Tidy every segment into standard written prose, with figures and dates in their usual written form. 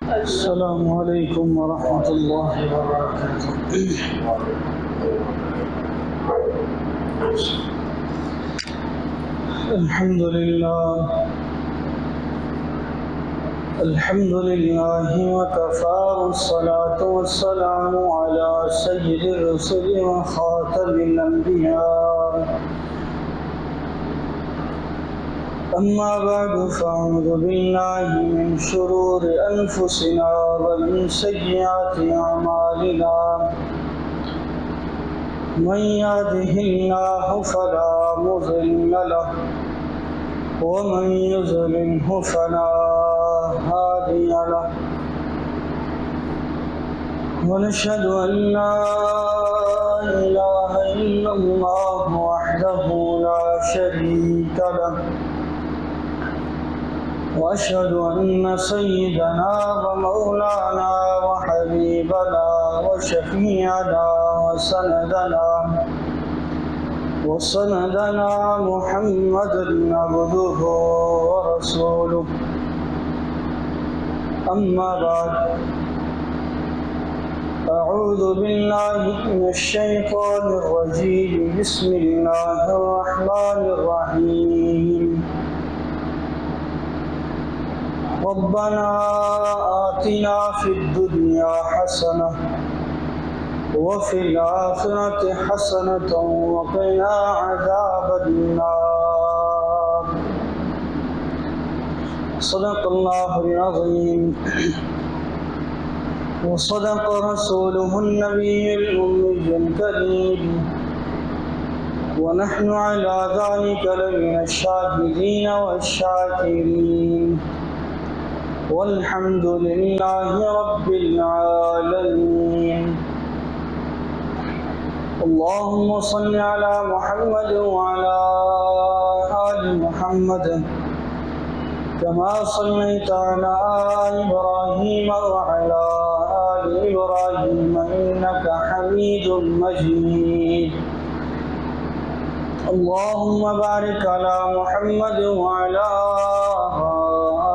السلام علیکم ورحمۃ اللہ وبرکاتہ۔ الحمد للہ وکفى والصلاة والسلام علی سید الرسل وخاتم الانبیاء، اما بعد فاعوذ باللہ من شرور انفسنا ومن سیئات اعمالنا، من يهده الله فلا مضل له ومن يضلله فلا هادي له، ونشهد أن لا إله إلا الله وحده لا شريك له، وأشهد أن سيدنا ومولانا وحبيبنا وشفيعنا وسندنا محمد عبده ورسوله، أما بعد، أعوذ بالله من الشيطان الرجيم، بسم الله الرحمن الرحيم، ربنا آتنا في الدنيا حسنة وفي الآخرة حسنة وقنا عذاب النار، صدق الله العظيم وصدق رسوله النبي الأمي الكريم، ونحن على ذلك لمن الشاهدين والشاكرين، والحمد لله رب العالمين۔ اللهم صل على محمد وعلى آل محمد كما صليت على إبراهيم وعلى آل إبراهيم إنك حميد مجيد، اللهم بارك على محمد وعلى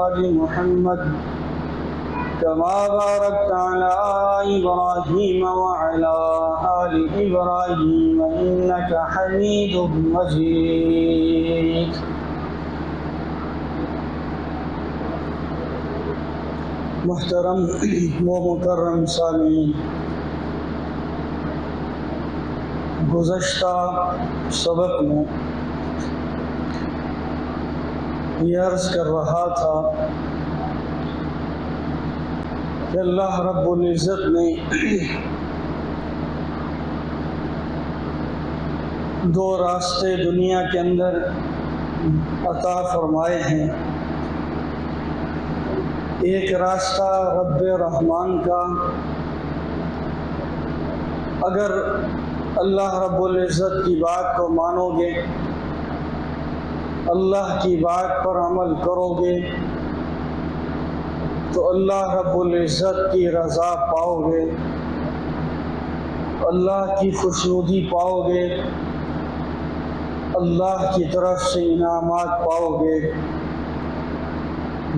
آل محمد كما باركت على إبراهيم وعلى آل إبراهيم إنك حميد مجيد۔ محترم و مکرم سامعین، گزشتہ سبق میں یہ عرض کر رہا تھا کہ اللہ رب العزت نے دو راستے دنیا کے اندر عطا فرمائے ہیں، ایک راستہ رب رحمان کا، اگر اللہ رب العزت کی بات کو مانو گے، اللہ کی بات پر عمل کرو گے تو اللہ رب العزت کی رضا پاؤ گے، اللہ کی خوشنودی پاؤ گے، اللہ کی طرف سے انعامات پاؤ گے۔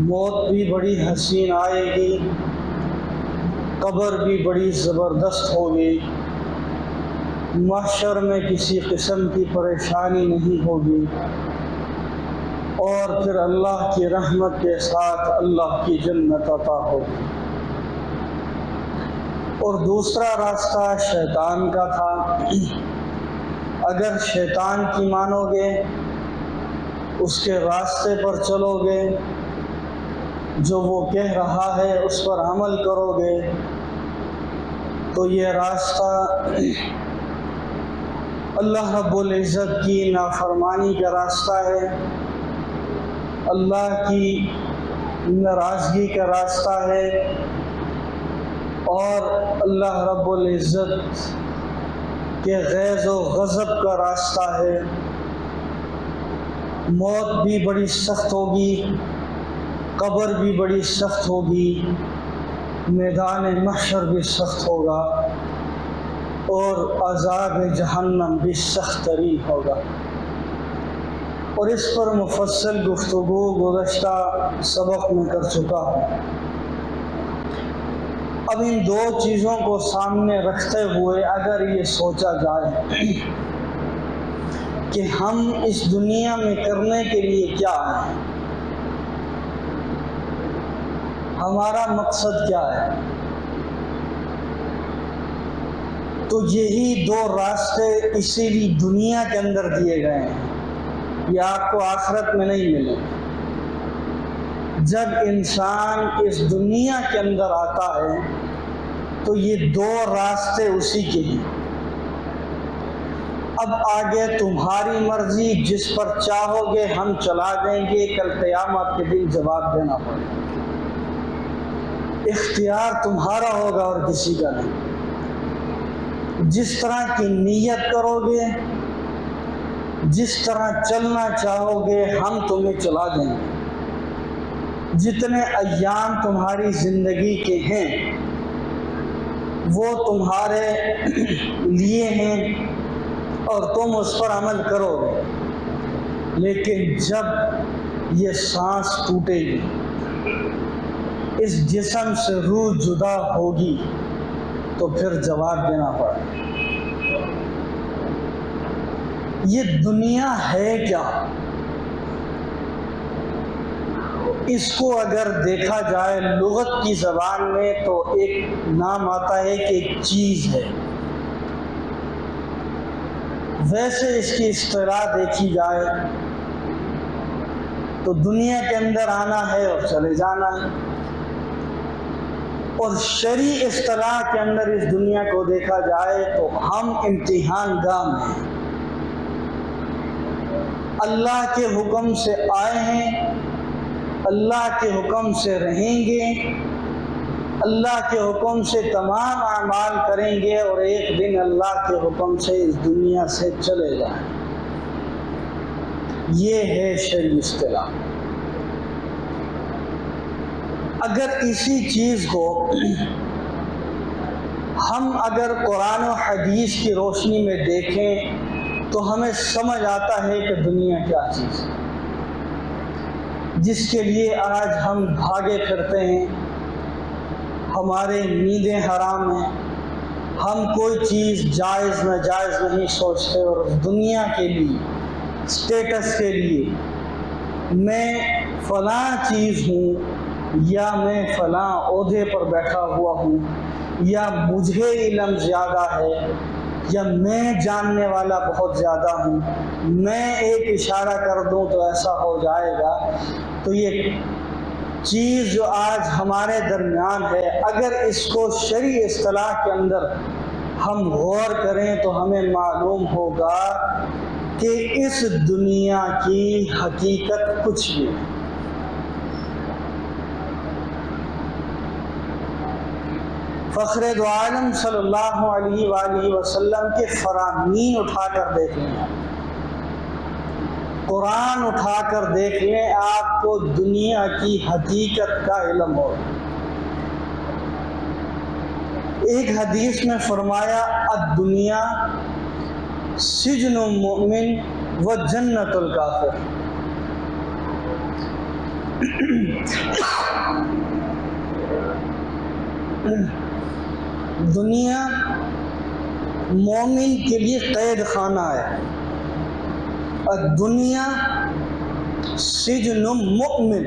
موت بھی بڑی حسین آئے گی، قبر بھی بڑی زبردست ہوگی، محشر میں کسی قسم کی پریشانی نہیں ہوگی، اور پھر اللہ کی رحمت کے ساتھ اللہ کی جنت عطا ہوگی۔ اور دوسرا راستہ شیطان کا تھا، اگر شیطان کی مانو گے، اس کے راستے پر چلو گے، جو وہ کہہ رہا ہے اس پر عمل کرو گے تو یہ راستہ اللہ رب العزت کی نافرمانی کا راستہ ہے، اللہ کی ناراضگی کا راستہ ہے، اور اللہ رب العزت کے غیظ و غضب کا راستہ ہے۔ موت بھی بڑی سخت ہوگی، قبر بھی بڑی سخت ہوگی، میدان محشر بھی سخت ہوگا، اور عذاب جہنم بھی سخت ترین ہوگا۔ اور اس پر مفصل گفتگو گزشتہ سبق میں کر چکا ہوں۔ اب ان دو چیزوں کو سامنے رکھتے ہوئے اگر یہ سوچا جائے کہ ہم اس دنیا میں کرنے کے لیے کیا ہیں، ہمارا مقصد کیا ہے، تو یہی دو راستے اسی لیے دنیا کے اندر دیے گئے ہیں، یہ آپ کو آخرت میں نہیں ملے۔ جب انسان اس دنیا کے اندر آتا ہے تو یہ دو راستے اسی کے ہیں۔ اب آگے تمہاری مرضی، جس پر چاہو گے ہم چلا دیں گے، کل قیامت کے دن جواب دینا پڑے گا۔ اختیار تمہارا ہوگا اور کسی کا نہیں۔ جس طرح کی نیت کرو گے، جس طرح چلنا چاہو گے ہم تمہیں چلا دیں گے۔ جتنے ایام تمہاری زندگی کے ہیں وہ تمہارے لیے ہیں اور تم اس پر عمل کرو گے، لیکن جب یہ سانس ٹوٹے گی، اس جسم سے روح جدا ہوگی تو پھر جواب دینا پڑے گا۔ یہ دنیا ہے کیا؟ اس کو اگر دیکھا جائے لغت کی زبان میں تو ایک نام آتا ہے کہ ایک چیز ہے۔ ویسے اس کی اصطلاح دیکھی جائے تو دنیا کے اندر آنا ہے اور چلے جانا ہے، اور شرعی اصطلاح کے اندر اس دنیا کو دیکھا جائے تو ہم امتحان گاہ میں ہیں، اللہ کے حکم سے آئے ہیں، اللہ کے حکم سے رہیں گے، اللہ کے حکم سے تمام اعمال کریں گے اور ایک دن اللہ کے حکم سے اس دنیا سے چلے جائیں۔ یہ ہے شرعی اصطلاح۔ اگر اسی چیز کو ہم اگر قرآن و حدیث کی روشنی میں دیکھیں تو ہمیں سمجھ آتا ہے کہ دنیا کیا چیز ہے، جس کے لیے آج ہم بھاگے پھرتے ہیں، ہمارے نیندیں حرام ہیں، ہم کوئی چیز جائز ناجائز نہیں سوچتے، اور دنیا کے لیے، اسٹیٹس کے لیے میں فلاں چیز ہوں، یا میں فلاں عہدے پر بیٹھا ہوا ہوں، یا مجھے علم زیادہ ہے، یا میں جاننے والا بہت زیادہ ہوں، میں ایک اشارہ کر دوں تو ایسا ہو جائے گا۔ تو یہ چیز جو آج ہمارے درمیان ہے، اگر اس کو شرعی اصطلاح کے اندر ہم غور کریں تو ہمیں معلوم ہوگا کہ اس دنیا کی حقیقت کچھ بھی نہیں۔ فخر دو عالم صلی اللہ علیہ وآلہ وسلم کے فرامین اٹھا کر دیکھ لیں، قرآن اٹھا کر دیکھ لیں، آپ کو دنیا کی حقیقت کا علم ہو۔ ایک حدیث میں فرمایا الدنیا سجن المؤمن و جنت الکافر۔ دنیا مومن کے لیے قید خانہ ہے، اور دنیا سجن مؤمن،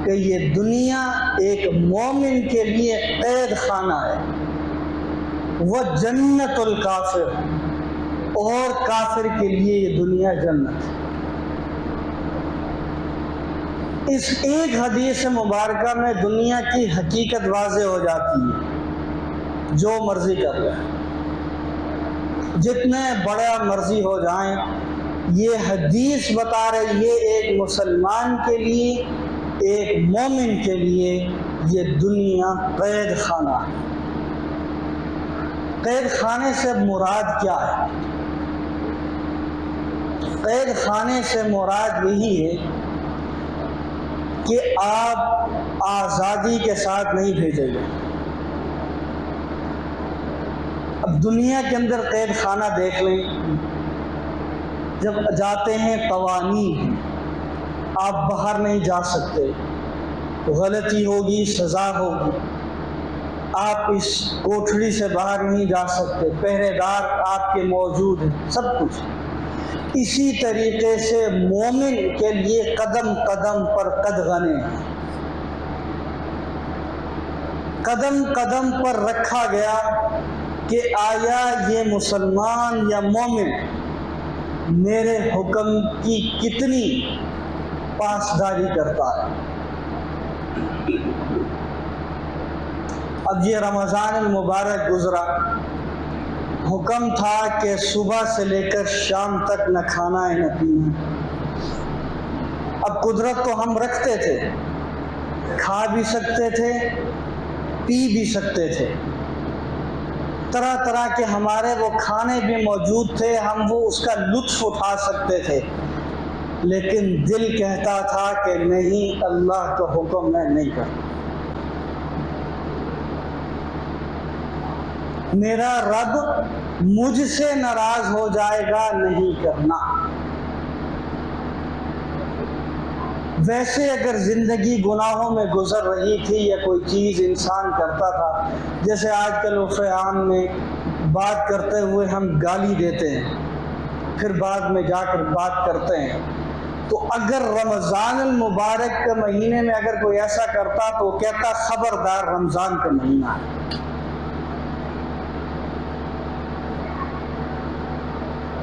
کہ یہ دنیا ایک مومن کے لیے قید خانہ ہے، وہ جنت الکافر، اور کافر کے لیے یہ دنیا جنت ہے۔ اس ایک حدیث مبارکہ میں دنیا کی حقیقت واضح ہو جاتی ہے۔ جو مرضی کر لیں، جتنے بڑا مرضی ہو جائیں، یہ حدیث بتا رہے یہ ایک مسلمان کے لیے، ایک مومن کے لیے یہ دنیا قید خانہ ہے۔ قید خانے سے مراد کیا ہے؟ قید خانے سے مراد یہی ہے کہ آپ آزادی کے ساتھ نہیں بھیجے گئے۔ اب دنیا کے اندر قید خانہ دیکھ لیں، جب جاتے ہیں قوانین، آپ باہر نہیں جا سکتے، غلطی ہوگی سزا ہوگی، آپ اس کوٹھڑی سے باہر نہیں جا سکتے، پہرے دار آپ کے موجود ہیں، سب کچھ۔ اسی طریقے سے مومن کے لیے قدم قدم پر قدغنے ہیں، قدم قدم پر رکھا گیا کہ آیا یہ مسلمان یا مومن میرے حکم کی کتنی پاسداری کرتا ہے۔ اب یہ رمضان المبارک گزرا، حکم تھا کہ صبح سے لے کر شام تک نہ کھانا ہے نہ پینا۔ اب قدرت تو ہم رکھتے تھے، کھا بھی سکتے تھے، پی بھی سکتے تھے، طرح طرح کے ہمارے وہ کھانے بھی موجود تھے، ہم وہ اس کا لطف اٹھا سکتے تھے، لیکن دل کہتا تھا کہ نہیں، اللہ کا حکم میں نہیں کرتا، میرا رب مجھ سے ناراض ہو جائے گا، نہیں کرنا۔ ویسے اگر زندگی گناہوں میں گزر رہی تھی یا کوئی چیز انسان کرتا تھا، جیسے آج کل عرف عام میں بات کرتے ہوئے ہم گالی دیتے ہیں، پھر بعد میں جا کر بات کرتے ہیں، تو اگر رمضان المبارک کے مہینے میں اگر کوئی ایسا کرتا تو وہ کہتا خبردار رمضان کا مہینہ ہے۔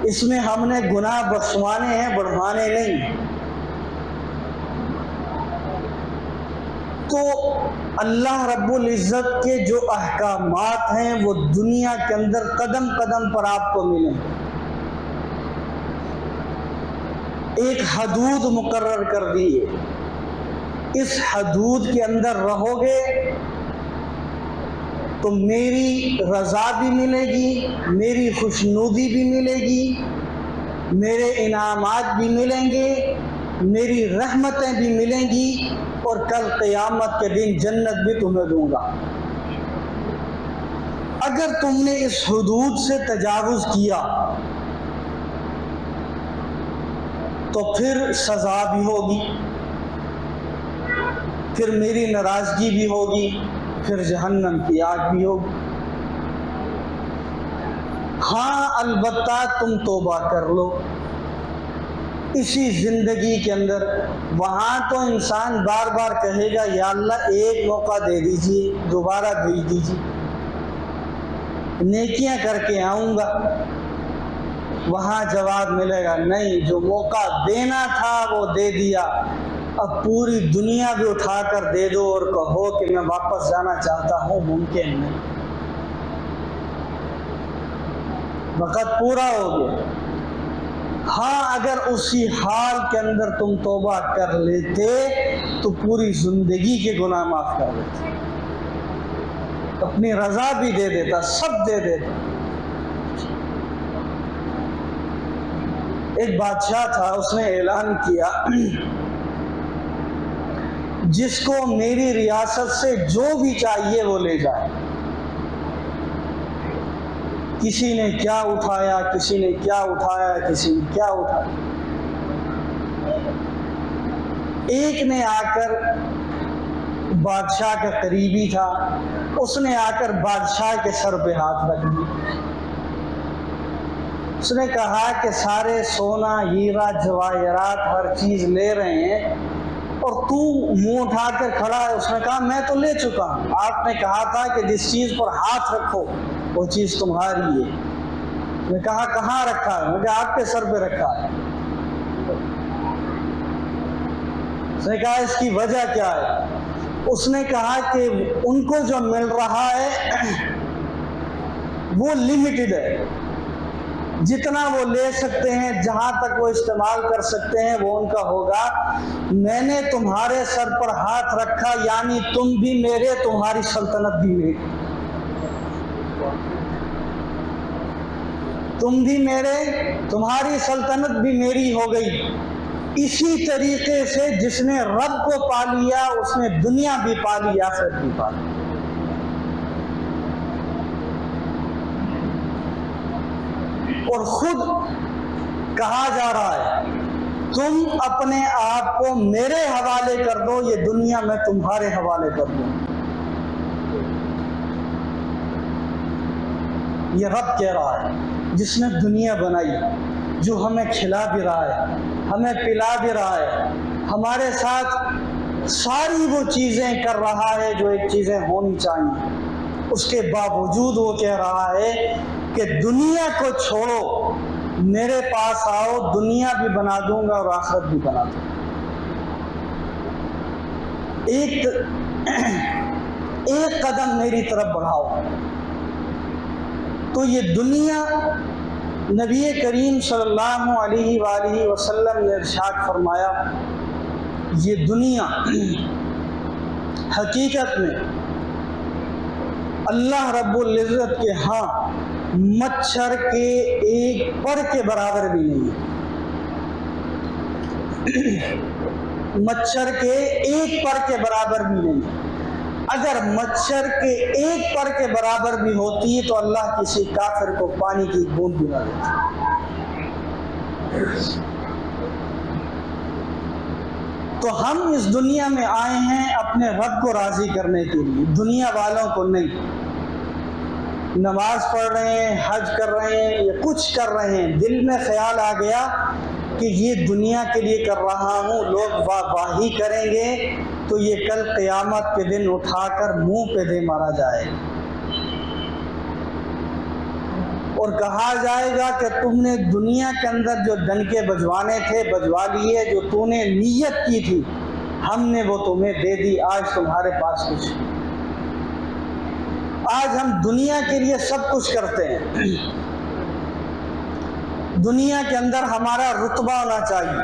اس میں ہم نے گناہ بخشوانے ہیں، بڑھوانے نہیں۔ تو اللہ رب العزت کے جو احکامات ہیں وہ دنیا کے اندر قدم قدم پر آپ کو ملیں گے۔ ایک حدود مقرر کر دیے، اس حدود کے اندر رہو گے تو میری رضا بھی ملے گی، میری خوشنودی بھی ملے گی، میرے انعامات بھی ملیں گے، میری رحمتیں بھی ملیں گی، اور کل قیامت کے دن جنت بھی تمہیں دوں گا۔ اگر تم نے اس حدود سے تجاوز کیا تو پھر سزا بھی ہوگی، پھر میری ناراضگی بھی ہوگی، پھر جہنم کی آگ بھی ہوگی۔ ہاں البتہ تم توبہ کر لو اسی زندگی کے اندر، وہاں تو انسان بار بار کہے گا یا اللہ ایک موقع دے دیجیے، دوبارہ بھیج دیجیے، نیکیاں کر کے آؤں گا۔ وہاں جواب ملے گا نہیں، جو موقع دینا تھا وہ دے دیا، اب پوری دنیا بھی اٹھا کر دے دو اور کہو کہ میں واپس جانا چاہتا ہوں، ممکن نہیں، وقت پورا ہو گیا۔ ہاں اگر اسی حال کے اندر تم توبہ کر لیتے تو پوری زندگی کے گناہ معاف کر دیتے، اپنی رضا بھی دے دیتا، سب دے دیتا۔ ایک بادشاہ تھا، اس نے اعلان کیا جس کو میری ریاست سے جو بھی چاہیے وہ لے جائے۔ کسی نے کیا اٹھایا، کسی نے کیا اٹھایا، کسی نے کیا اٹھایا۔ ایک نے آ کر، بادشاہ کا قریبی تھا، اس نے آ کر بادشاہ کے سر پہ ہاتھ رکھ دیا۔ اس نے کہا کہ سارے سونا ہیرا جواہرات ہر چیز لے رہے ہیں اور تو منہ اٹھا کر کھڑا ہے۔ اس نے کہا میں تو لے چکا ہوں، آپ نے کہا تھا کہ جس چیز پر ہاتھ رکھو وہ چیز تمہاری ہے۔ اس نے کہا کہاں رکھا ہے؟ میں نے کہا آپ کے سر پہ رکھا ہے۔ اس نے کہا اس کی وجہ کیا ہے؟ اس نے کہا کہ ان کو جو مل رہا ہے وہ لمیٹڈ ہے، جتنا وہ لے سکتے ہیں، جہاں تک وہ استعمال کر سکتے ہیں وہ ان کا ہوگا۔ میں نے تمہارے سر پر ہاتھ رکھا، یعنی تم بھی میرے، تمہاری سلطنت بھی میری، تم بھی میرے، تمہاری سلطنت بھی میری ہو گئی۔ اسی طریقے سے جس نے رب کو پا لیا اس نے دنیا بھی پا لی، آخرت بھی پا لی۔ اور خود کہا جا رہا ہے تم اپنے آپ کو میرے حوالے کر دو، یہ دنیا میں تمہارے حوالے کر دوں۔ یہ رب کہہ رہا ہے جس نے دنیا بنائی، جو ہمیں کھلا بھی رہا ہے، ہمیں پلا بھی رہا ہے، ہمارے ساتھ ساری وہ چیزیں کر رہا ہے جو ایک چیزیں ہونی چاہیے۔ اس کے باوجود وہ کہہ رہا ہے کہ دنیا کو چھوڑو، میرے پاس آؤ، دنیا بھی بنا دوں گا اور آخرت بھی بنا دوں گا۔ ایک قدم میری طرف بڑھاؤ۔ تو یہ دنیا، نبی کریم صلی اللہ علیہ وآلہ وسلم نے ارشاد فرمایا، یہ دنیا حقیقت میں اللہ رب العزت کے ہاں مچھر کے ایک پر کے برابر بھی نہیں ہے۔ مچھر کے ایک پر کے برابر بھی نہیں ہے۔ اگر مچھر کے ایک پر کے برابر بھی ہوتی ہے تو اللہ کسی کافر کو پانی کی بوند بھی نہ دیتا۔ تو ہم اس دنیا میں آئے ہیں اپنے رب کو راضی کرنے کے لیے، دنیا والوں کو نہیں۔ نماز پڑھ رہے ہیں، حج کر رہے ہیں، یا کچھ کر رہے ہیں، دل میں خیال آ گیا کہ یہ دنیا کے لیے کر رہا ہوں، لوگ واہ واہی کریں گے تو یہ کل قیامت کے دن اٹھا کر منہ پہ دے مارا جائے اور کہا جائے گا کہ تم نے دنیا کے اندر جو ڈنکے بجوانے تھے بجوا لیے، جو تو نے نیت کی تھی ہم نے وہ تمہیں دے دی، آج تمہارے پاس کچھ نہیں۔ آج ہم دنیا کے لیے سب کچھ کرتے ہیں، دنیا کے اندر ہمارا رتبہ ہونا چاہیے،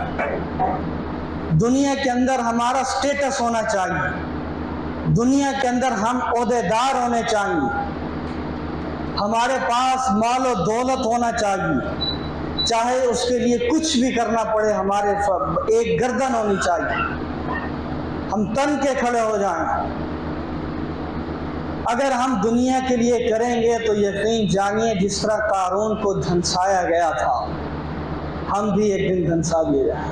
دنیا کے اندر ہمارا سٹیٹس ہونا چاہیے، دنیا کے اندر ہم عہدیدار ہونے چاہیے، ہمارے پاس مال و دولت ہونا چاہیے، چاہے اس کے لیے کچھ بھی کرنا پڑے، ہمارے ایک گردن ہونی چاہیے، ہم تن کے کھڑے ہو جائیں۔ اگر ہم دنیا کے لیے کریں گے تو یقین جانیے جس طرح قارون کو دھنسایا گیا تھا ہم بھی ایک دن دھنسا لیے جائیں۔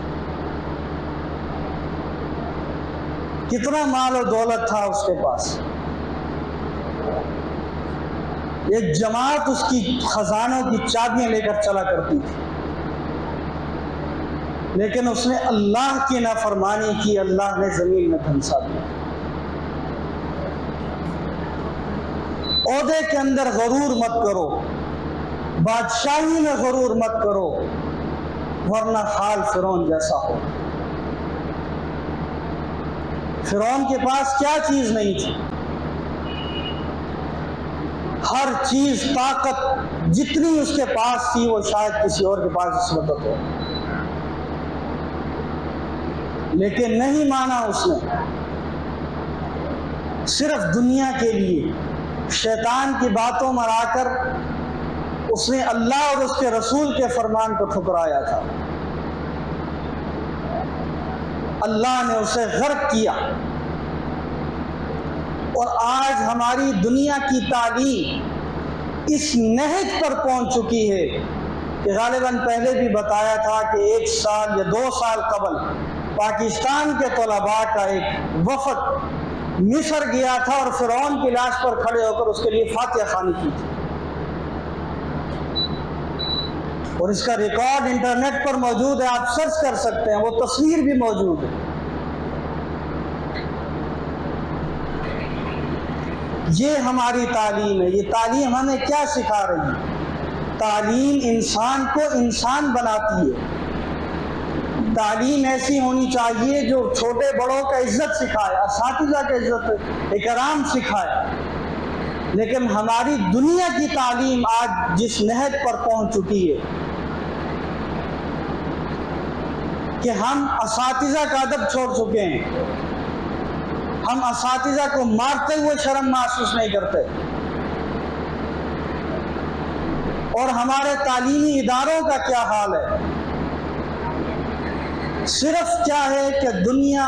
کتنا مال و دولت تھا اس کے پاس، ایک جماعت اس کی خزانوں کی چابیاں لے کر چلا کرتی تھی، لیکن اس نے اللہ کی نافرمانی کی، اللہ نے زمین میں دھنسا دیا۔ عہدے کے اندر غرور مت کرو، بادشاہی میں غرور مت کرو، ورنہ حال فرعون جیسا ہو۔ فرعون کے پاس کیا چیز نہیں تھی؟ ہر چیز، طاقت جتنی اس کے پاس تھی وہ شاید کسی اور کے پاس اس وقت ہو، لیکن نہیں مانا اس نے، صرف دنیا کے لیے شیطان کی باتوں میں آ کر اس نے اللہ اور اس کے رسول کے فرمان کو ٹھکرایا تھا۔ اللہ نے اسے غرق کیا، اور آج ہماری دنیا کی تعلیم اس نہج پر پہنچ چکی ہے کہ غالباً پہلے بھی بتایا تھا کہ 1 سال یا 2 سال قبل پاکستان کے طلباء کا ایک وفد مصر گیا تھا اور فرعون کی لاش پر کھڑے ہو کر اس کے لیے فاتحہ خوانی کی تھی، اور اس کا ریکارڈ انٹرنیٹ پر موجود ہے، آپ سرچ کر سکتے ہیں، وہ تصویر بھی موجود ہے۔ یہ ہماری تعلیم ہے۔ یہ تعلیم ہمیں کیا سکھا رہی ہے؟ تعلیم انسان کو انسان بناتی ہے۔ تعلیم ایسی ہونی چاہیے جو چھوٹے بڑوں کا عزت سکھائے، اساتذہ کا عزت اکرام سکھائے، لیکن ہماری دنیا کی تعلیم آج جس نہج پر پہنچ چکی ہے کہ ہم اساتذہ کا ادب چھوڑ چکے ہیں، ہم اساتذہ کو مارتے ہوئے شرم محسوس نہیں کرتے، اور ہمارے تعلیمی اداروں کا کیا حال ہے؟ صرف کیا ہے کہ دنیا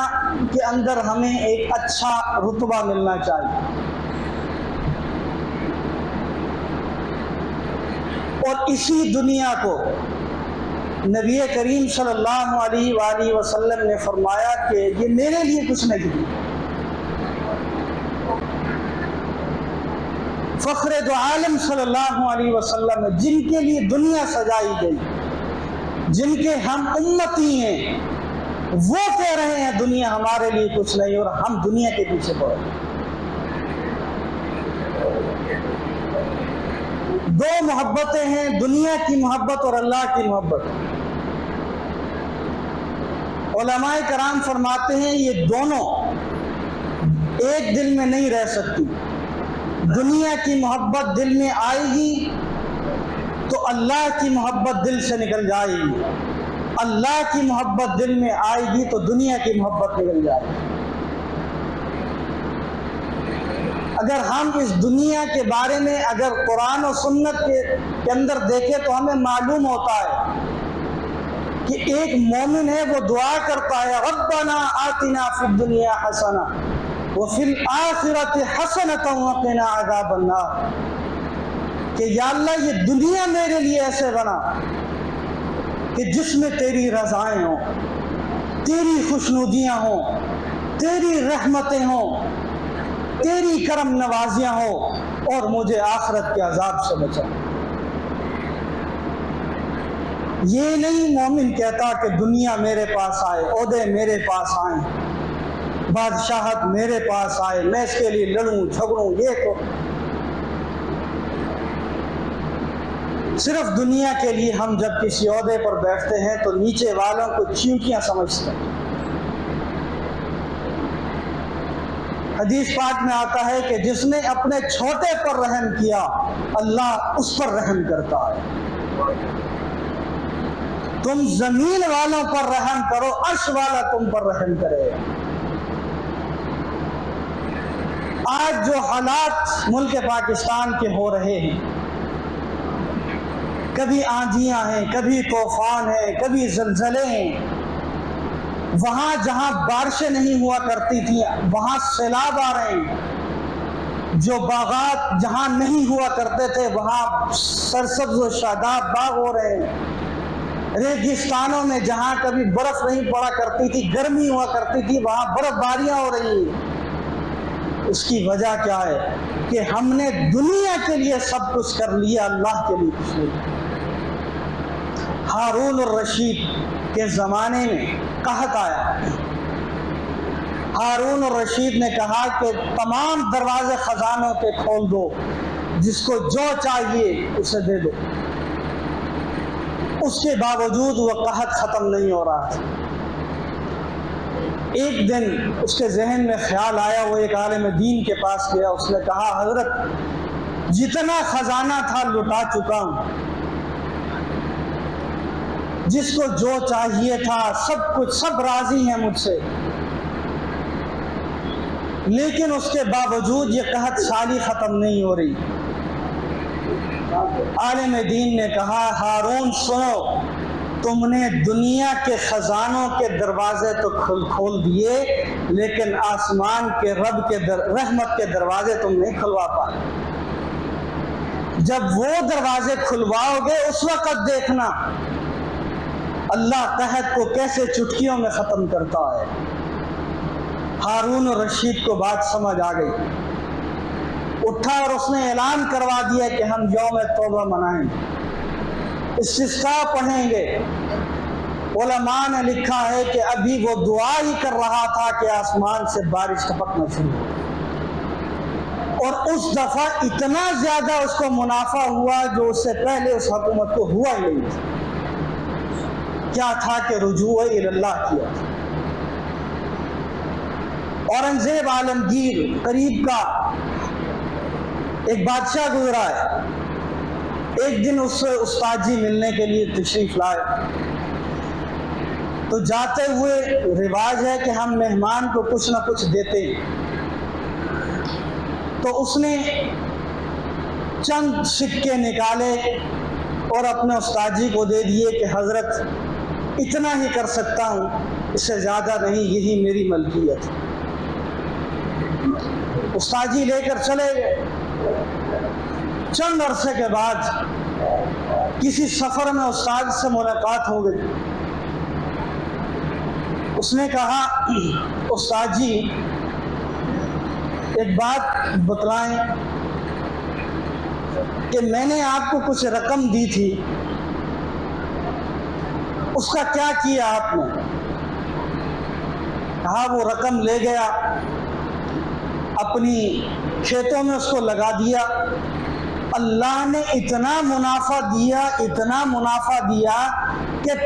کے اندر ہمیں ایک اچھا رتبہ ملنا چاہیے، اور اسی دنیا کو نبی کریم صلی اللہ علیہ وآلہ وسلم نے فرمایا کہ یہ میرے لیے کچھ نہیں، فخر دو عالم صلی اللہ علیہ وسلم جن کے لیے دنیا سجائی گئی، جن کے ہم امتی ہیں، وہ کہہ رہے ہیں دنیا ہمارے لیے کچھ نہیں، اور ہم دنیا کے پیچھے پڑے۔ دو محبتیں ہیں، دنیا کی محبت اور اللہ کی محبت۔ علماء کرام فرماتے ہیں یہ دونوں ایک دل میں نہیں رہ سکتی۔ دنیا کی محبت دل میں آئے گی تو اللہ کی محبت دل سے نکل جائے گی، اللہ کی محبت دل میں آئے گی تو دنیا کی محبت نکل جائے گی۔ اگر ہم اس دنیا کے بارے میں اگر قرآن و سنت کے اندر دیکھیں تو ہمیں معلوم ہوتا ہے کہ ایک مومن ہے وہ دعا کرتا ہے ربنا آتنا فی الدنیا حسنہ وفی الآخرۃ حسنۃ وقنا عذاب النار، کہ یا اللہ یہ دنیا میرے لیے ایسے بنا کہ جس میں تیری رضائیں ہوں، تیری خوشنودیاں ہوں، تیری رحمتیں ہوں، تیری کرم نوازیاں ہوں، اور مجھے آخرت کے عذاب سے بچا۔ یہ نہیں مومن کہتا کہ دنیا میرے پاس آئے، عہدے میرے پاس آئیں، بادشاہت میرے پاس آئے، میں اس کے لیے لڑوں جھگڑوں، یہ تو صرف دنیا کے لیے ہم جب کسی عہدے پر بیٹھتے ہیں تو نیچے والوں کو چیونٹیاں سمجھتے ہیں۔ حدیث پاک میں آتا ہے کہ جس نے اپنے چھوٹے پر رحم کیا اللہ اس پر رحم کرتا ہے۔ تم زمین والوں پر رحم کرو، عرش والا تم پر رحم کرے گا۔ آج جو حالات ملک پاکستان کے ہو رہے ہیں، کبھی آندھیاں ہیں، کبھی طوفان ہیں، کبھی زلزلے ہیں، وہاں جہاں بارشیں نہیں ہوا کرتی تھیں وہاں سیلاب آ رہے ہیں، جو باغات جہاں نہیں ہوا کرتے تھے وہاں سرسبز و شاداب باغ ہو رہے ہیں، ریگستانوں میں جہاں کبھی برف نہیں پڑا کرتی تھی، گرمی ہوا کرتی تھی، وہاں برف باریاں ہو رہی ہیں۔ اس کی وجہ کیا ہے کہ ہم نے دنیا کے لیے سب کچھ کر لیا، اللہ کے لیے کچھ نہیں۔ ہارون الرشید کے زمانے میں قحط آیا، ہارون الرشید نے کہا کہ تمام دروازے خزانوں کے کھول دو، جس کو جو چاہیے اسے دے دو۔ اس کے باوجود وہ قحط ختم نہیں ہو رہا تھا۔ ایک دن اس کے ذہن میں خیال آیا، وہ ایک عالم دین کے پاس گیا، اس نے کہا حضرت جتنا خزانہ تھا لٹا چکا ہوں، جس کو جو چاہیے تھا سب کچھ، سب راضی ہیں مجھ سے، لیکن اس کے باوجود یہ قحط سالی ختم نہیں ہو رہی۔ عالم دین نے کہا ہارون سنو، تم نے دنیا کے خزانوں کے دروازے تو کھول دیے، لیکن آسمان کے رب کے رحمت کے دروازے تم نہیں کھلوا پائے۔ جب وہ دروازے کھلواؤ گے اس وقت دیکھنا اللہ قحط کو کیسے چٹکیوں میں ختم کرتا ہے۔ ہارون الرشید کو بات سمجھ آ گئی، اٹھا اور اس نے اعلان کروا دیا کہ ہم یوم توبہ منائیں گے، استسقاء پڑھیں گے۔ علماء نے لکھا ہے کہ ابھی وہ دعا ہی کر رہا تھا کہ آسمان سے بارش ٹپکنا شروع ہو، اور اس دفعہ اتنا زیادہ اس کو منافع ہوا جو اس سے پہلے اس حکومت کو ہوا ہی نہیں تھا۔ کیا تھا کہ رجوع اللہ کیا تھا۔ اورنگزیب عالمگیر قریب کا ایک بادشاہ گزرا ہے، ایک دن اس سے استاد جی ملنے کے لیے تشریف لائے، تو جاتے ہوئے رواج ہے کہ ہم مہمان کو کچھ نہ کچھ دیتے ہیں، تو اس نے چند سکے نکالے اور اپنے استاد جی کو دے دیے کہ حضرت اتنا ہی کر سکتا ہوں، اس سے زیادہ نہیں، یہی میری ملکیت۔ استاد جی لے کر چلے گئے۔ چند عرصے کے بعد کسی سفر میں استاد سے ملاقات ہو گئی. اس نے کہا استاد جی ایک بات بتلائیں کہ میں نے آپ کو کچھ رقم دی تھی اس کا کیا کیا آپ نے؟ کہا وہ رقم لے گیا اپنی کھیتوں میں اس کو لگا دیا. اللہ نے اتنا منافع دیا کہ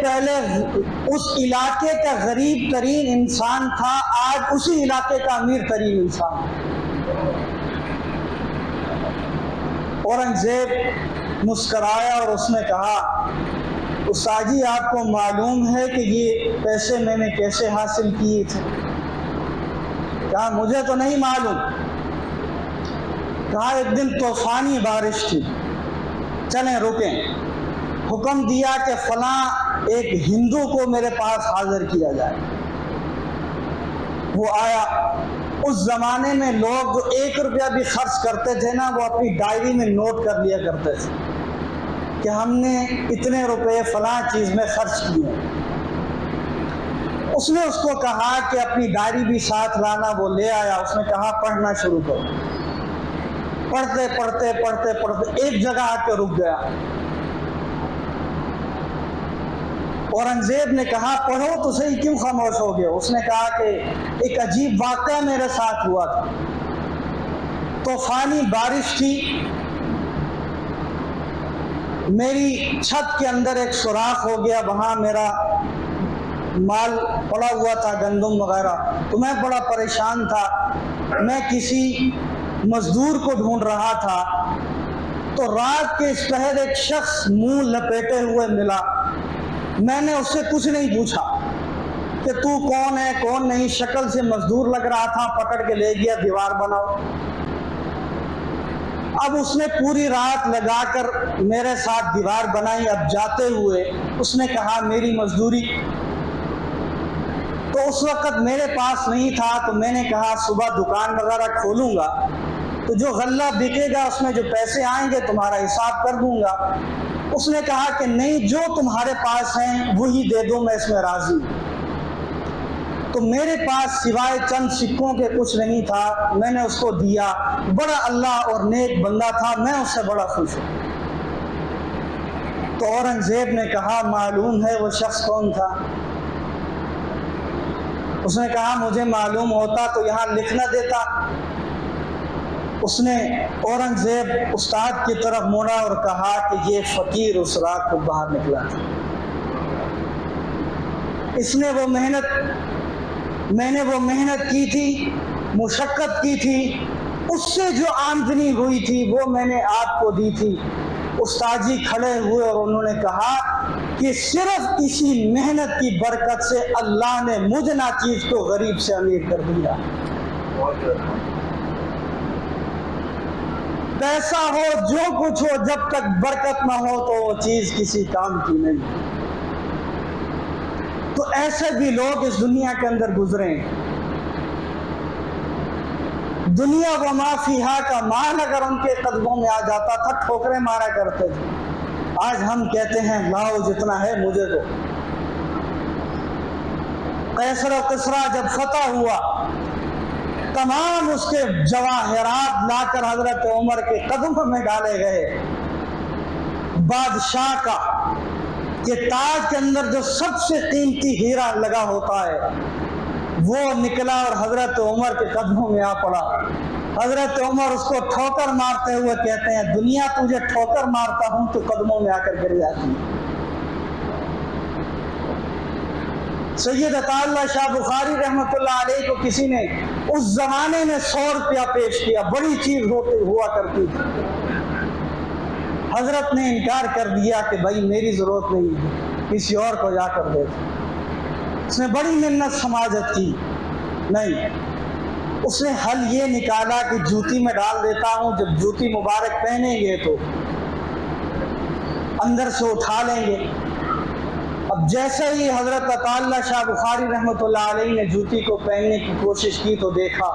پہلے اس علاقے کا غریب ترین انسان تھا، آج اسی علاقے کا امیر ترین انسان. اورنگزیب مسکرایا اور اس نے کہا استاد جی آپ کو معلوم ہے کہ یہ پیسے میں نے کیسے حاصل کیے تھے؟ کہا مجھے تو نہیں معلوم. کہا ایک دن طوفانی بارش تھی، چلیں رکیں. حکم دیا کہ فلاں ایک ہندو کو میرے پاس حاضر کیا جائے. وہ آیا. اس زمانے میں لوگ جو 1 روپیہ بھی خرچ کرتے تھے نا وہ اپنی ڈائری میں نوٹ کر لیا کرتے تھے کہ ہم نے اتنے روپے فلاں چیز میں خرچ کیے. اس نے اس کو کہا کہ اپنی ڈائری بھی ساتھ لانا. وہ لے آیا. اس نے کہا پڑھنا شروع کرو. پڑھتے ایک جگہ آ کے رک گیا. اورنگزیب نے کہا پڑھو تو صحیح کیوں خاموش ہو گئے؟ اس نے کہا کہ ایک عجیب واقعہ میرے ساتھ ہوا تھا. طوفانی بارش تھی، میری چھت کے اندر ایک سوراخ ہو گیا، وہاں میرا مال پڑا ہوا تھا گندم وغیرہ، تو میں بڑا پریشان تھا. میں کسی مزدور کو ڈھونڈ رہا تھا تو رات کے اس پہر ایک شخص منہ لپیٹے ہوئے ملا. میں نے اس سے کچھ نہیں پوچھا کہ تو کون ہے کون نہیں، شکل سے مزدور لگ رہا تھا. پکڑ کے لے گیا دیوار بناؤ. اب اس نے پوری رات لگا کر میرے ساتھ دیوار بنائی. اب جاتے ہوئے اس نے کہا میری مزدوری، تو اس وقت میرے پاس نہیں تھا. تو میں نے کہا صبح دکان وغیرہ کھولوں گا تو جو غلہ بکے گا اس میں جو پیسے آئیں گے تمہارا حساب کر دوں گا. اس نے کہا کہ نہیں، جو تمہارے پاس ہیں وہی دے دو، میں اس میں راضی. تو میرے پاس سوائے چند سکوں کے کچھ نہیں تھا. میں نے اس کو دیا. بڑا اللہ اور نیک بندہ تھا، میں اس سے بڑا خوش ہوں. تو اورنگزیب نے کہا معلوم ہے وہ شخص کون تھا؟ اس نے کہا مجھے معلوم ہوتا تو یہاں لکھ نہ دیتا. اس نے اورنگزیب استاد کی طرف موڑا اور کہا کہ یہ فقیر اس رات کو باہر نکلا تھا. اس نے میں نے وہ محنت کی تھی، مشقت کی تھی، اس سے جو آمدنی ہوئی تھی وہ میں نے آپ کو دی تھی. استاد جی کھڑے ہوئے اور انہوں نے کہا کہ صرف اسی محنت کی برکت سے اللہ نے مجھ ناچیز کو غریب سے امیر کر دیا. پیسہ ہو جو کچھ ہو، جب تک برکت نہ ہو تو وہ چیز کسی کام کی نہیں. تو ایسے بھی لوگ اس دنیا کے اندر گزرے ہیں. دنیا و ما فیہا کا مال اگر ان کے قدموں میں آ جاتا تھا ٹھوکریں مارا کرتے تھے. آج ہم کہتے ہیں لاؤ جتنا ہے مجھے دو. قیصر و کسریٰ جب فتح ہوا تمام اس کے جواہرات لا کر حضرت عمر کے قدموں میں ڈالے گئے. بادشاہ کا یہ تاج کے اندر جو سب سے قیمتی ہیرا لگا ہوتا ہے وہ نکلا اور حضرت عمر کے قدموں میں آ پڑا. حضرت عمر اس کو ٹھوکر مارتے ہوئے کہتے ہیں دنیا تجھے ٹھوکر مارتا ہوں تو قدموں میں آ کر گر جاتی ہے. سید عطا اللہ شاہ بخاری رحمۃ اللہ علیہ کو کسی نے اس زمانے میں 100 روپیہ پیش کیا، بڑی چیز ہوا کرتی تھی. حضرت نے انکار کر دیا کہ بھائی میری ضرورت نہیں ہے، کسی اور کو جا کر دے. اس نے بڑی منت سماجت کی، نہیں. اس نے حل یہ نکالا کہ جوتی میں ڈال دیتا ہوں، جب جوتی مبارک پہنیں گے تو اندر سے اٹھا لیں گے. اب جیسے ہی حضرت عطا اللہ شاہ بخاری رحمۃ اللہ علیہ نے جوتی کو پہننے کی کوشش کی تو دیکھا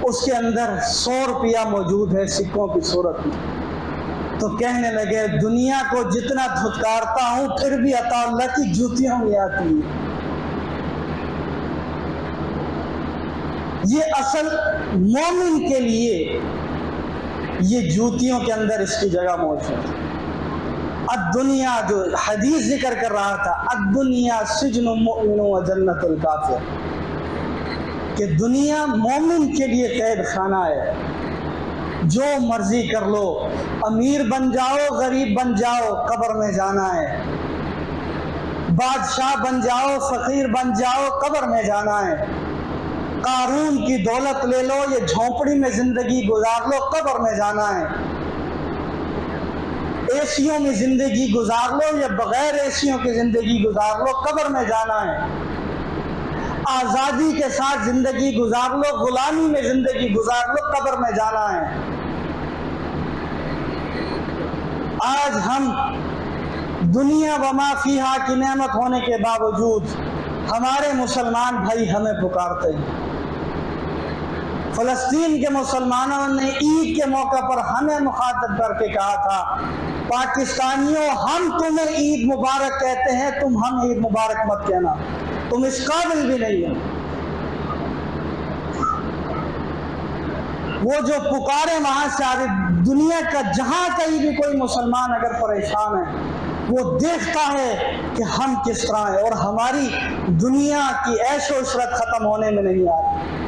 اس کے اندر 100 روپیہ موجود ہے سکوں کی صورت میں. تو کہنے لگے دنیا کو جتنا دھتکارتا ہوں پھر بھی عطا اللہ کی جوتیوں میں آتی ہے. یہ اصل مومن کے لیے یہ جوتیوں کے اندر اس کی جگہ موجود ہے. الدنیا جو حدیث ذکر کر رہا تھا، الدنیا سجن المؤمن و جنت الکافر، کہ دنیا مومن کے لیے قید خانہ ہے. جو مرضی کر لو، امیر بن جاؤ غریب بن جاؤ، قبر میں جانا ہے. بادشاہ بن جاؤ فقیر بن جاؤ، قبر میں جانا ہے. قارون کی دولت لے لو یا جھونپڑی میں زندگی گزار لو، قبر میں جانا ہے. ایسیوں میں زندگی گزار لو یا بغیر ایسیوں کی زندگی گزار لو، قبر میں جانا ہے. آزادی کے ساتھ زندگی گزار لو، غلامی میں زندگی گزار لو، قبر میں جانا ہے. آج ہم دنیا وما فیہا کی نعمت ہونے کے باوجود ہمارے مسلمان بھائی ہمیں پکارتے ہیں. فلسطین کے مسلمانوں نے عید کے موقع پر ہمیں مخاطب کر کے کہا تھا، پاکستانیوں ہم تمہیں عید مبارک کہتے ہیں، تم ہم عید مبارک مت کہنا، تم اس قابل بھی نہیں ہو. وہ جو پکارے وہاں سے آگے دنیا کا جہاں کہیں بھی کوئی مسلمان اگر پریشان ہے وہ دیکھتا ہے کہ ہم کس طرح ہیں، اور ہماری دنیا کی عیش و عشرت ختم ہونے میں نہیں آ رہی.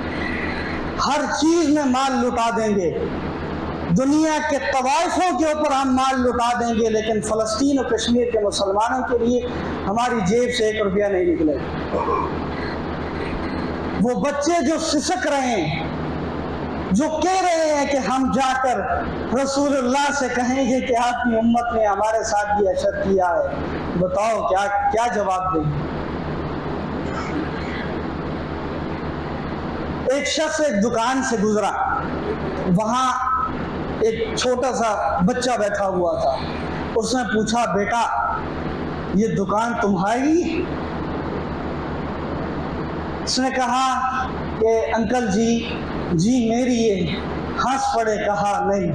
ہر چیز میں مال لٹا دیں گے، دنیا کے طوائفوں کے اوپر ہم مال لٹا دیں گے، لیکن فلسطین اور کشمیر کے مسلمانوں کے لیے ہماری جیب سے 1 روپیہ نہیں نکلے. وہ بچے جو سسک رہے ہیں، جو کہہ رہے ہیں کہ ہم جا کر رسول اللہ سے کہیں گے کہ آپ کی امت نے ہمارے ساتھ یہ اشر کیا ہے، بتاؤ کیا جواب دیں گے؟ ایک شخص ایک دکان سے گزرا، وہاں ایک چھوٹا سا بچہ بیٹھا ہوا تھا. اس نے پوچھا، بیٹا یہ دکان تمہاری؟ اس نے کہا کہ انکل جی میری ہے. ہنس پڑے، کہا نہیں.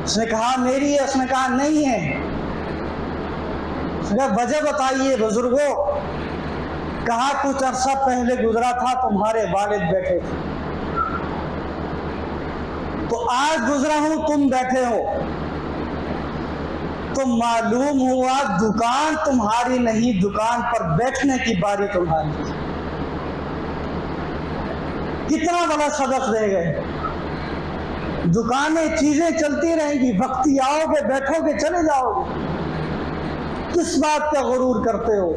اس نے کہا میری ہے، اس نے کہا نہیں ہے. اس نے کہا وجہ بتائیے بزرگوں. کہا کچھ عرصہ پہلے گزرا تھا، تمہارے والد بیٹھے تھے، تو آج گزرا ہوں تم بیٹھے ہو، تو معلوم ہوا دکان تمہاری نہیں، دکان پر بیٹھنے کی باری تمہاری. کتنا بڑا سبق دے گئے. دکانیں چیزیں چلتی رہیں گی، وقتی آؤ گے بیٹھو گے چلے جاؤ گے. کس بات کا غرور کرتے ہو،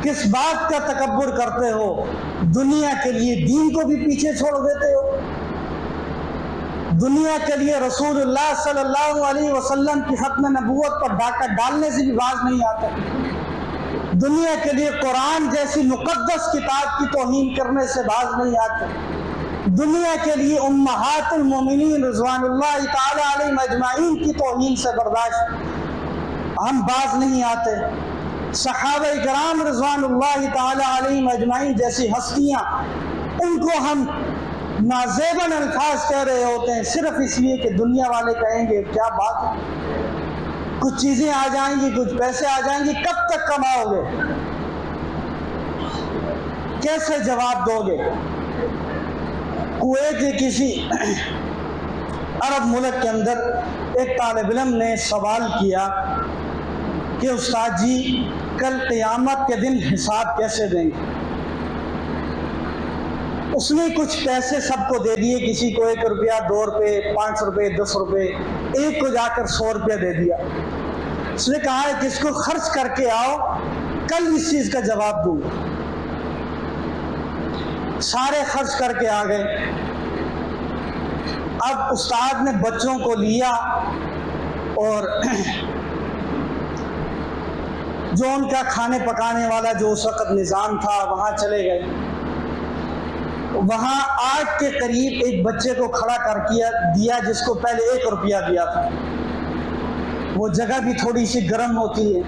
کس بات کا تکبر کرتے ہو؟ دنیا کے لیے دین کو بھی پیچھے چھوڑ دیتے ہو. دنیا کے لیے رسول اللہ صلی اللہ علیہ وسلم کی ختم نبوت پر ڈاکہ ڈالنے سے بھی باز نہیں آتے. دنیا کے لیے قرآن جیسی مقدس کتاب کی توہین کرنے سے باز نہیں آتے. دنیا کے لیے امہات المومنین رضوان اللہ تعالی علیہم اجمعین کی توہین سے برداشت ہم باز نہیں آتے. صحابہ کرام رضوان اللہ تعالی علیہم اجمعین جیسی ہستیاں، ان کو ہم نازیباً الفاظ کہہ رہے ہوتے ہیں صرف اس لیے کہ دنیا والے کہیں گے کیا بات ہے، کچھ چیزیں آ جائیں گی، کچھ پیسے آ جائیں گی، کب تک کماؤ گے، کیسے جواب دو گے؟ کویت کے کسی عرب ملک کے اندر ایک طالب علم نے سوال کیا کہ استاد جی کل قیامت کے دن حساب کیسے دیں گے؟ اس نے کچھ پیسے سب کو دے دیے، کسی کو 1 روپیہ، 2 روپے، 5 روپے، 10 روپے، ایک کو جا کر 100 روپیہ دے دیا. اس نے کہا ہے کہ اس کو خرچ کر کے آؤ، کل اس چیز کا جواب دوں گا. سارے خرچ کر کے آ گئے. اب استاد نے بچوں کو لیا اور جو ان کا کھانے پکانے والا جو اس وقت نظام تھا وہاں چلے گئے. وہاں 8 کے قریب ایک بچے کو کھڑا کر دیا جس کو پہلے 1 روپیہ دیا تھا. وہ جگہ بھی تھوڑی سی گرم ہوتی ہے،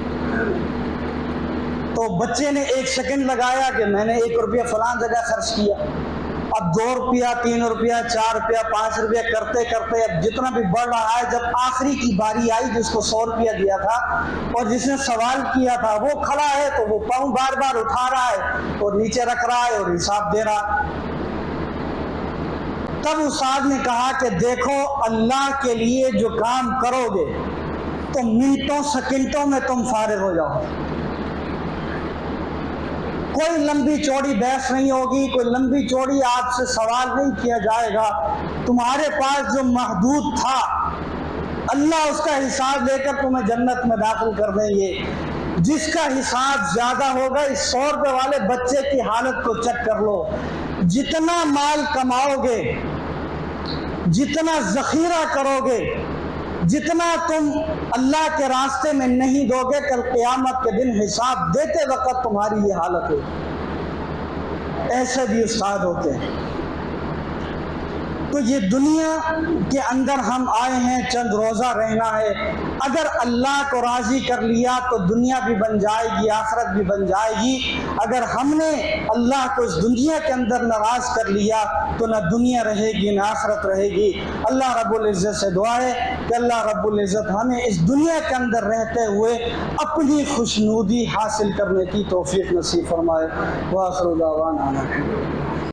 تو بچے نے 1 سیکنڈ لگایا کہ میں نے 1 روپیہ فلاں جگہ خرچ کیا. اب 2 روپیہ 3 روپیہ 4 روپیہ 5 روپیہ کرتے کرتے اب جتنا بھی بڑھ رہا ہے، جب آخری کی باری آئی جس کو 100 روپیہ دیا تھا اور جس نے سوال کیا تھا وہ کھڑا ہے تو وہ پاؤں بار بار اٹھا رہا ہے اور نیچے رکھ رہا ہے اور حساب دے رہا ہے۔ تب استاد نے کہا کہ دیکھو، اللہ کے لیے جو کام کرو گے تو منٹوں سیکنڈوں میں تم فارغ ہو جاؤ، کوئی لمبی چوڑی بحث نہیں ہوگی، کوئی لمبی چوڑی آپ سے سوال نہیں کیا جائے گا۔ تمہارے پاس جو محدود تھا اللہ اس کا حساب لے کر تمہیں جنت میں داخل کر دیں گے۔ جس کا حساب زیادہ ہوگا، اس 100 روپے والے بچے کی حالت کو چیک کر لو، جتنا مال کماؤ گے، جتنا ذخیرہ کرو گے، جتنا تم اللہ کے راستے میں نہیں دو گے، کل قیامت کے دن حساب دیتے وقت تمہاری یہ حالت ہو۔ ایسے بھی استاد ہوتے ہیں۔ تو یہ دنیا کے اندر ہم آئے ہیں، چند روزہ رہنا ہے۔ اگر اللہ کو راضی کر لیا تو دنیا بھی بن جائے گی، آخرت بھی بن جائے گی۔ اگر ہم نے اللہ کو اس دنیا کے اندر ناراض کر لیا تو نہ دنیا رہے گی نہ آخرت رہے گی۔ اللہ رب العزت سے دعا ہے کہ اللہ رب العزت ہمیں اس دنیا کے اندر رہتے ہوئے اپنی خوشنودی حاصل کرنے کی توفیق نصیب فرمائے۔ وآخر دعوانا